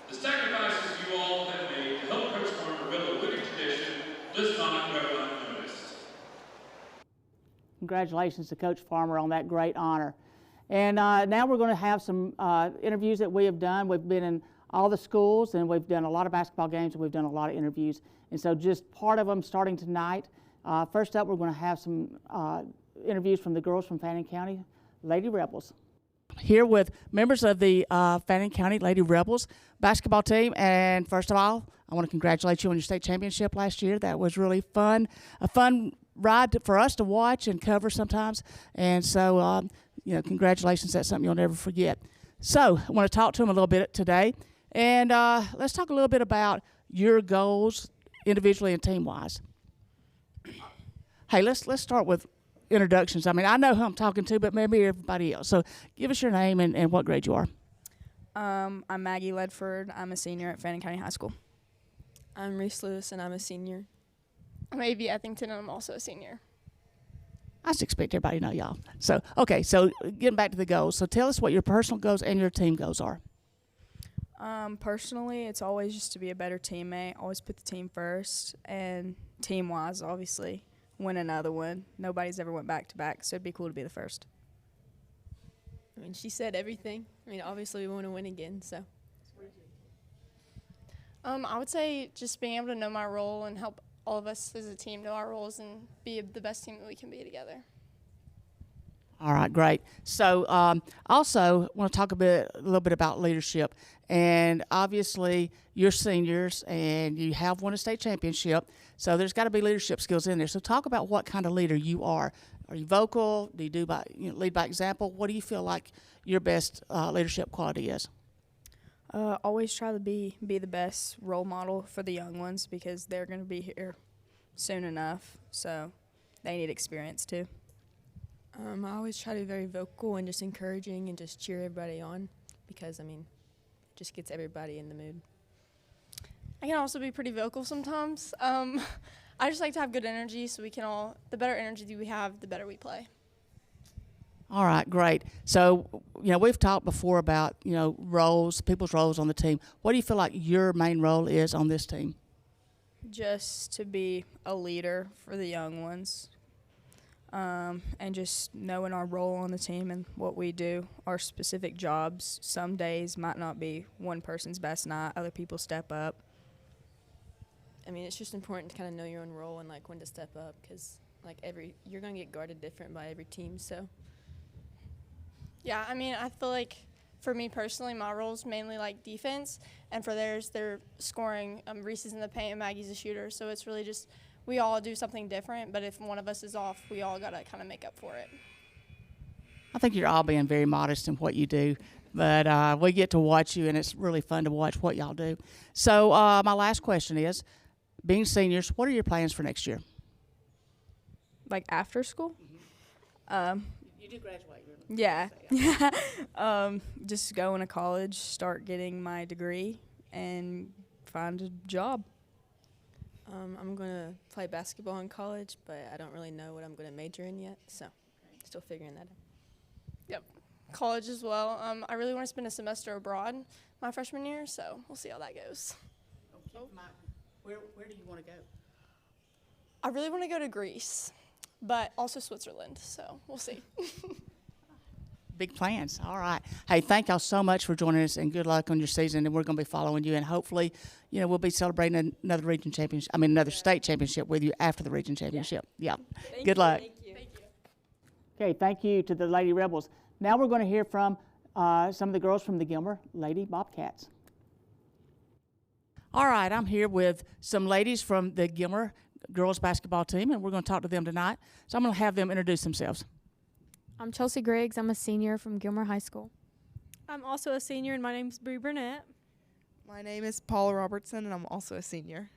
The sacrifices you all have made to help Coach Farmer build not go unnoticed. Congratulations to Coach Farmer on that great honor. And now we're going to have some interviews that we have done. We've been in all the schools, and we've done a lot of basketball games, and we've done a lot of interviews. And so just part of them starting tonight. First up, we're going to have some interviews from the girls from Fannin County Lady Rebels. Here with members of the Fannin County Lady Rebels basketball team. And first of all, I want to congratulate you on your state championship last year. That was really fun, a fun ride for us to watch and cover sometimes. And so, congratulations. That's something you'll never forget. So I want to talk to them a little bit today. And let's talk a little bit about your goals individually and team-wise. Hey, let's start with introductions. I mean, I know who I'm talking to, but maybe everybody else. So give us your name and what grade you are. I'm Maggie Ledford. I'm a senior at Fannin County High School. I'm Reese Lewis, and I'm a senior. I'm A.V. Ethington, and I'm also a senior. I just expect everybody to know y'all. So, okay, so getting back to the goals. So tell us what your personal goals and your team goals are. Personally, it's always just to be a better teammate, always put the team first, and team-wise, obviously, win another one. Nobody's ever went back-to-back, so it'd be cool to be the first. I mean, she said everything. I mean, obviously we want to win again, so. I would say just being able to know my role and help all of us as a team know our roles and be the best team that we can be together. All right, great. So also want to talk a little bit about leadership. And obviously you're seniors and you have won a state championship, so there's got to be leadership skills in there. So talk about what kind of leader you are. Are you vocal? Do you lead by example? What do you feel like your best leadership quality is? Always try to be the best role model for the young ones because they're going to be here soon enough, so they need experience too. I always try to be very vocal and just encouraging and just cheer everybody on because, I mean, it just gets everybody in the mood. I can also be pretty vocal sometimes. I just like to have good energy so we can all, the better energy we have, the better we play. All right, great. So, we've talked before about, roles, people's roles on the team. What do you feel like your main role is on this team? Just to be a leader for the young ones. And just knowing our role on the team and what we do, our specific jobs. Some days might not be one person's best night, other people step up. I mean, it's just important to kind of know your own role and, when to step up because, you're going to get guarded different by every team, so. Yeah, I mean, I feel like for me personally, my role is mainly defense, and for theirs, they're scoring. Reese is in the paint and Maggie's a shooter, so it's really just we all do something different, but if one of us is off, we all got to kind of make up for it. I think you're all being very modest in what you do, but we get to watch you, and it's really fun to watch what y'all do. So my last question is, being seniors, what are your plans for next year? After school? You do graduate. Yeah. Just going to college, start getting my degree, and find a job. I'm going to play basketball in college, but I don't really know what I'm going to major in yet, so still figuring that out. Yep, college as well. I really want to spend a semester abroad my freshman year, so we'll see how that goes. Where do you want to go? I really want to go to Greece, but also Switzerland, so we'll see. Big plans. All right. Hey, thank y'all so much for joining us, and good luck on your season. And we're going to be following you, and hopefully, we'll be celebrating another region championship. Another state championship with you after the region championship. Yeah. Good luck. Thank you. Okay. Thank you to the Lady Rebels. Now we're going to hear from some of the girls from the Gilmer Lady Bobcats. All right. I'm here with some ladies from the Gilmer girls basketball team, and we're going to talk to them tonight. So I'm going to have them introduce themselves. I'm Chelsea Griggs. I'm a senior from Gilmer High School. I'm also a senior, and my name's Bree Burnett. My name is Paula Robertson, and I'm also a senior.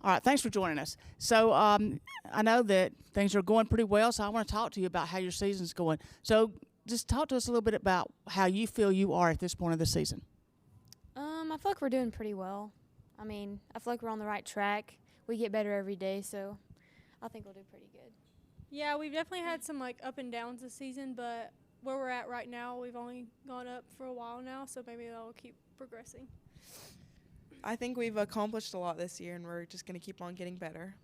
All right, thanks for joining us. So I know that things are going pretty well, so I want to talk to you about how your season's going. So just talk to us a little bit about how you feel you are at this point of the season. I feel like we're doing pretty well. I feel like we're on the right track. We get better every day, so I think we'll do pretty good. Yeah, we've definitely had some up and downs this season, but where we're at right now, we've only gone up for a while now, so maybe that'll keep progressing. I think we've accomplished a lot this year, and we're just going to keep on getting better.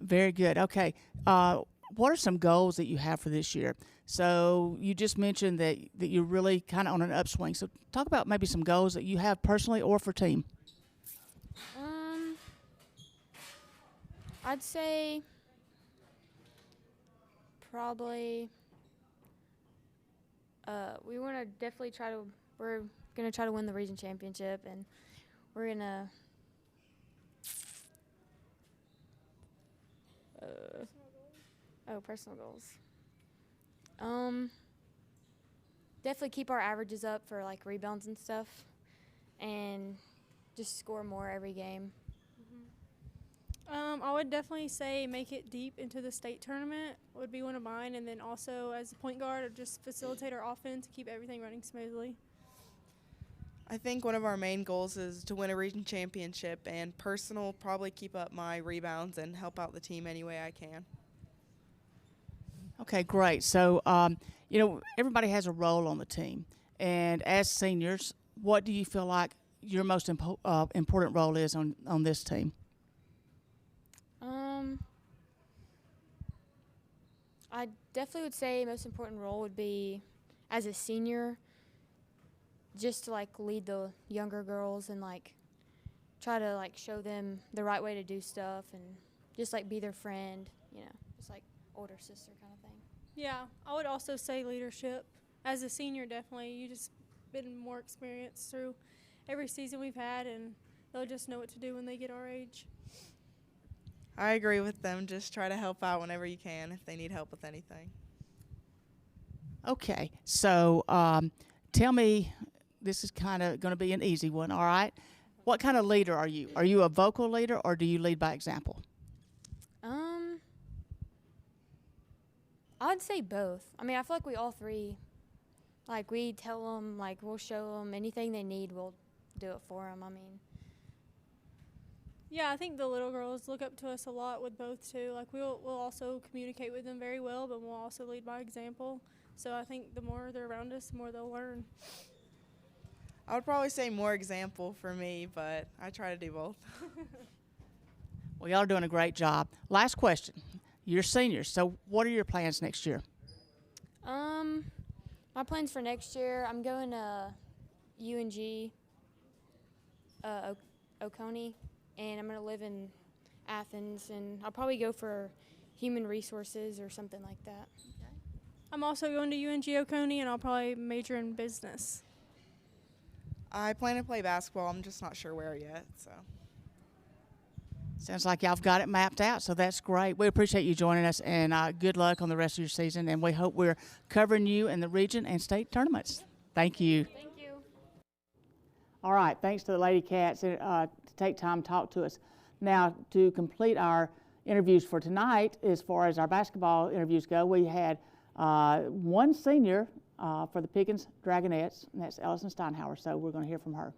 Very good. Okay. What are some goals that you have for this year? So you just mentioned that you're really kind of on an upswing. So talk about maybe some goals that you have personally or for team. I'd say probably we're gonna try to win the region championship, and we're gonna personal goals. Definitely keep our averages up for like rebounds and stuff, and just score more every game. I would definitely say make it deep into the state tournament would be one of mine, and then also as a point guard, or just facilitate our offense to keep everything running smoothly. I think one of our main goals is to win a region championship, and personal, probably keep up my rebounds and help out the team any way I can. Okay, great. So, everybody has a role on the team. And as seniors, what do you feel like your most important role is on this team? I definitely would say most important role would be as a senior, just to like lead the younger girls and like try to like show them the right way to do stuff, and just like be their friend, just like older sister kind of thing. Yeah, I would also say leadership. As a senior, definitely, you just been more experienced through every season we've had, and they'll just know what to do when they get our age. I agree with them. Just try to help out whenever you can if they need help with anything. Okay, so tell me, this is kind of going to be an easy one, all right? What kind of leader are you? Are you a vocal leader, or do you lead by example? I'd say both. I mean, I feel like we all three, like we tell them, like we'll show them anything they need, we'll do it for them. Yeah, I think the little girls look up to us a lot with both too. Like we'll also communicate with them very well, but we'll also lead by example. So I think the more they're around us, the more they'll learn. I would probably say more example for me, but I try to do both. Well, y'all are doing a great job. Last question. You're seniors, so what are your plans next year? My plans for next year, I'm going to UNG, Oconee, and I'm going to live in Athens, and I'll probably go for human resources or something like that. I'm also going to UNG Oconee, and I'll probably major in business. I plan to play basketball. I'm just not sure where yet, so. Sounds like y'all have got it mapped out, so that's great. We appreciate you joining us, and good luck on the rest of your season, and we hope we're covering you in the region and state tournaments. Thank you. Thank you. All right, thanks to the Lady Cats to take time to talk to us. Now, to complete our interviews for tonight, as far as our basketball interviews go, we had one senior for the Pickens Dragonettes, and that's Ellison Steinhauer, so we're going to hear from her.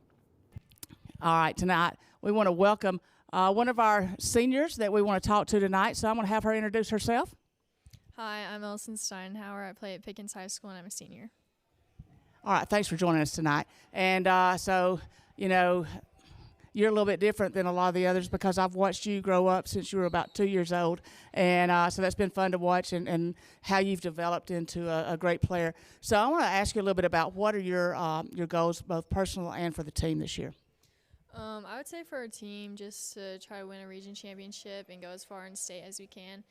All right, tonight we want to welcome one of our seniors that we want to talk to tonight, so I'm going to have her introduce herself. Hi, I'm Ellison Steinhauer. I play at Pickens High School, and I'm a senior. All right, thanks for joining us tonight. And so, you're a little bit different than a lot of the others because I've watched you grow up since you were about 2 years old. And so that's been fun to watch and how you've developed into a great player. So I want to ask you a little bit about what are your goals, both personal and for the team this year? I would say for our team, just to try to win a region championship and go as far in state as we can.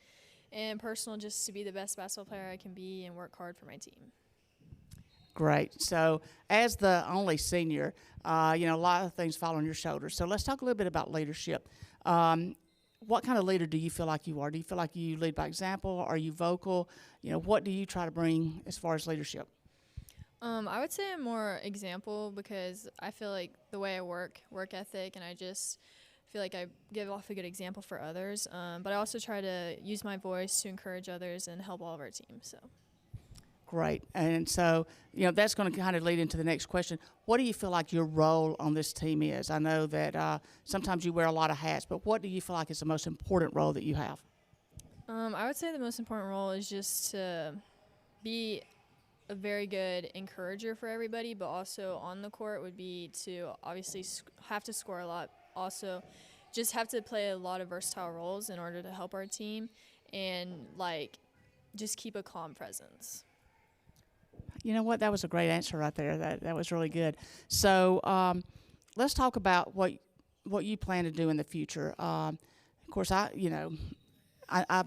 And personal, just to be the best basketball player I can be and work hard for my team. Great. So as the only senior, a lot of things fall on your shoulders. So let's talk a little bit about leadership. What kind of leader do you feel like you are? Do you feel like you lead by example? Are you vocal? What do you try to bring as far as leadership? I would say I'm more example because I feel like the way I work ethic, and I just feel like I give off a good example for others. But I also try to use my voice to encourage others and help all of our teams. So. Great. And so, that's going to kind of lead into the next question. What do you feel like your role on this team is? I know that sometimes you wear a lot of hats, but what do you feel like is the most important role that you have? I would say the most important role is just to be a very good encourager for everybody, but also on the court would be to obviously have to score a lot, also just have to play a lot of versatile roles in order to help our team, and like just keep a calm presence. You know what? That was a great answer right there. That was really good. So let's talk about what you plan to do in the future. Of course, I've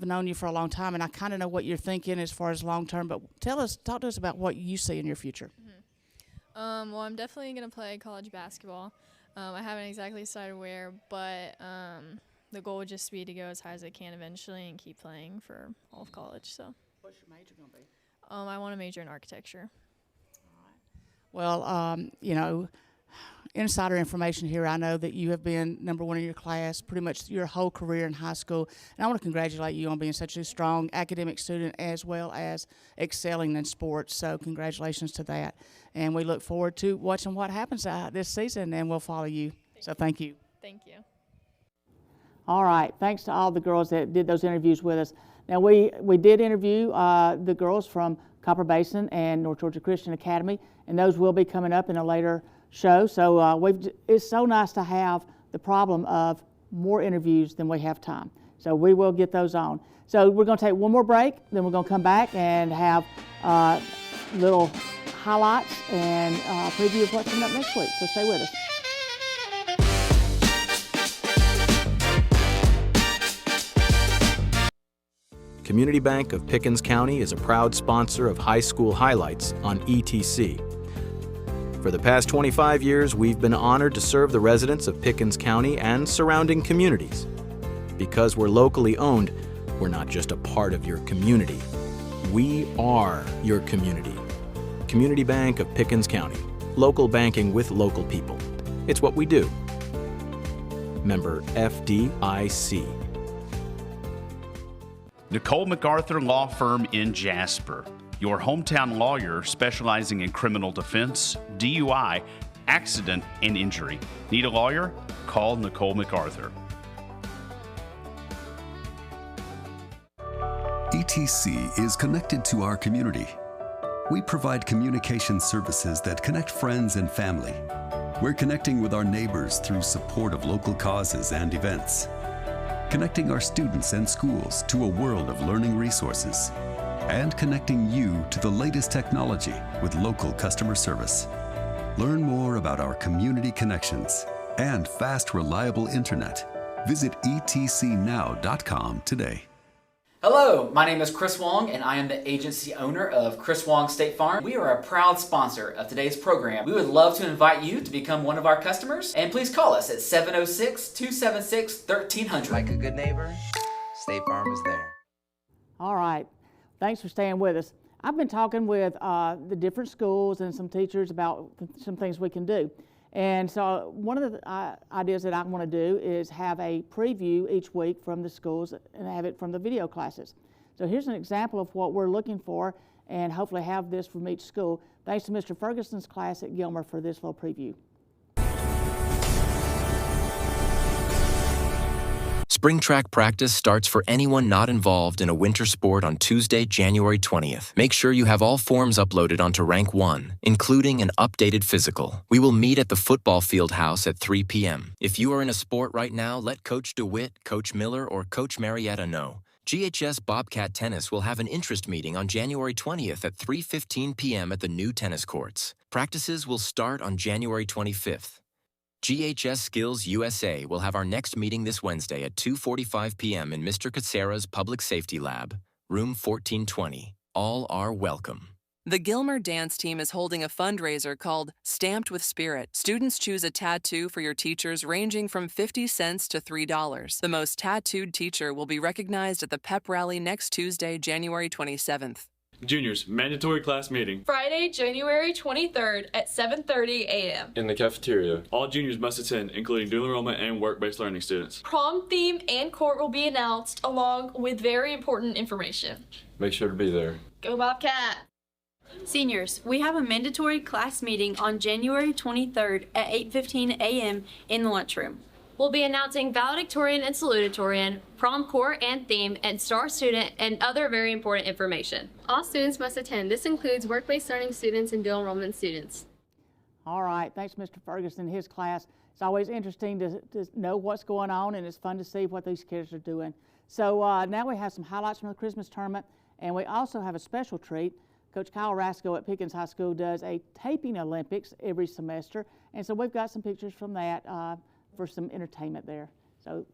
known you for a long time, and I kind of know what you're thinking as far as long term. But talk to us about what you see in your future. Mm-hmm. Well, I'm definitely going to play college basketball. I haven't exactly decided where, but the goal would just be to go as high as I can eventually and keep playing for all of college. So, what's your major going to be? I want to major in architecture. Well, insider information here, I know that you have been #1 in your class pretty much your whole career in high school, and I want to congratulate you on being such a strong academic student as well as excelling in sports. So congratulations to that, and we look forward to watching what happens this season, and we'll follow you. So thank you. Thank you. All right, thanks to all the girls that did those interviews with us. Now we did interview the girls from Copper Basin and North Georgia Christian Academy, and those will be coming up in a later show. So it's so nice to have the problem of more interviews than we have time. So we will get those on. So we're going to take one more break, then we're going to come back and have little highlights and preview of what's coming up next week. So stay with us. Community Bank of Pickens County is a proud sponsor of high school highlights on ETC. For the past 25 years, we've been honored to serve the residents of Pickens County and surrounding communities. Because we're locally owned, we're not just a part of your community. We are your community. Community Bank of Pickens County. Local banking with local people. It's what we do. Member FDIC. Nicole McArthur Law Firm in Jasper, your hometown lawyer specializing in criminal defense, DUI, accident, and injury. Need a lawyer? Call Nicole McArthur. ETC is connected to our community. We provide communication services that connect friends and family. We're connecting with our neighbors through support of local causes and events. Connecting our students and schools to a world of learning resources, and connecting you to the latest technology with local customer service. Learn more about our community connections and fast, reliable internet. Visit etcnow.com today. Hello, my name is Chris Wang, and I am the agency owner of Chris Wang State Farm. We are a proud sponsor of today's program. We would love to invite you to become one of our customers, and please call us at 706-276-1300. Like a good neighbor, State Farm is there. All right, thanks for staying with us. I've been talking with the different schools and some teachers about some things we can do. And so one of the ideas that I want to do is have a preview each week from the schools and have it from the video classes. So here's an example of what we're looking for, and hopefully have this from each school. Thanks to Mr. Ferguson's class at Gilmer for this little preview. Spring track practice starts for anyone not involved in a winter sport on Tuesday, January 20th. Make sure you have all forms uploaded onto Rank 1, including an updated physical. We will meet at the football field house at 3 p.m. If you are in a sport right now, let Coach DeWitt, Coach Miller, or Coach Marietta know. GHS Bobcat Tennis will have an interest meeting on January 20th at 3:15 p.m. at the new tennis courts. Practices will start on January 25th. GHS Skills USA will have our next meeting this Wednesday at 2:45 p.m. in Mr. Katsera's Public Safety Lab, room 1420. All are welcome. The Gilmer dance team is holding a fundraiser called Stamped with Spirit. Students choose a tattoo for your teachers ranging from 50 cents to $3. The most tattooed teacher will be recognized at the pep rally next Tuesday, January 27th. Juniors, mandatory class meeting. Friday, January 23rd at 7:30 a.m. In the cafeteria. All juniors must attend, including dual enrollment and work-based learning students. Prom theme and court will be announced along with very important information. Make sure to be there. Go Bobcat! Seniors, we have a mandatory class meeting on January 23rd at 8:15 a.m. in the lunchroom. We'll be announcing valedictorian and salutatorian, prom corps and theme, and star student, and other very important information. All students must attend. This includes work-based learning students and dual enrollment students. All right, thanks Mr. Ferguson and his class. It's always interesting to know what's going on, and it's fun to see what these kids are doing. So now we have some highlights from the Christmas tournament, and we also have a special treat. Coach Kyle Rasco at Pickens High School does a taping Olympics every semester, and so we've got some pictures from that for some entertainment there. So.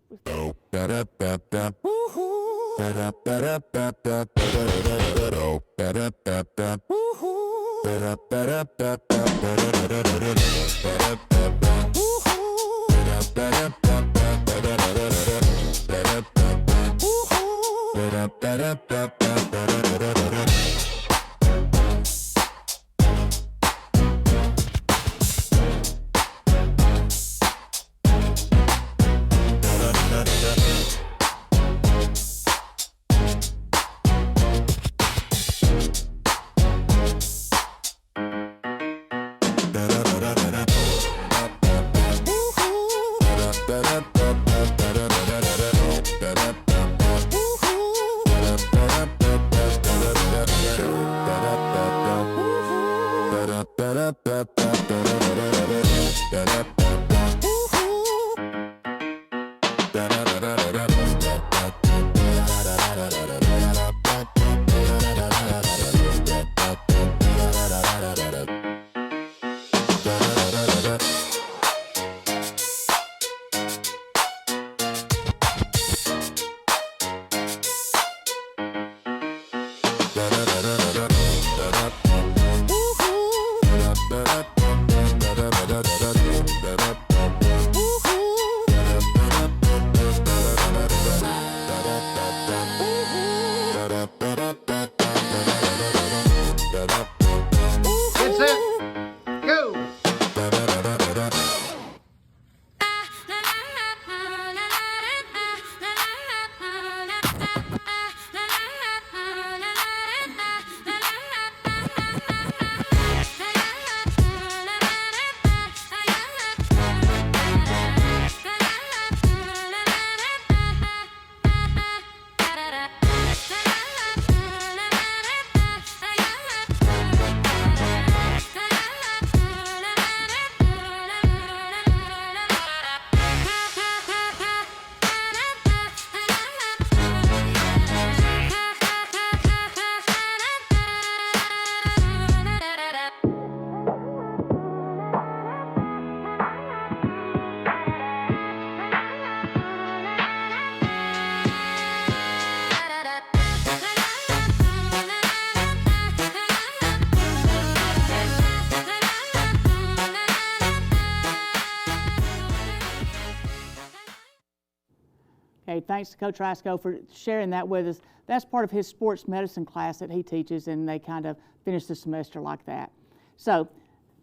Okay, thanks to Coach Rasco for sharing that with us. That's part of his sports medicine class that he teaches, and they kind of finish the semester like that. So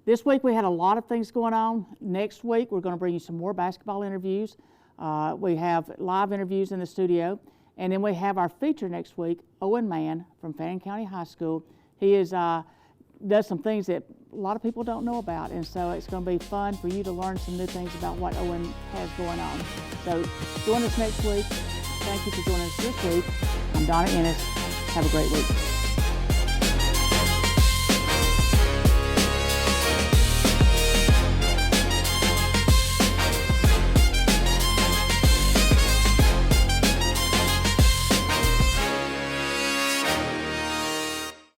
this week we had a lot of things going on. Next week we're going to bring you some more basketball interviews. We have live interviews in the studio, and then we have our feature next week, Owen Mann from Fannin County High School. He is does some things that a lot of people don't know about, and so it's going to be fun for you to learn some new things about what Owen has going on. So join us next week. Thank you for joining us this week. I'm Donna Ennis. Have a great week.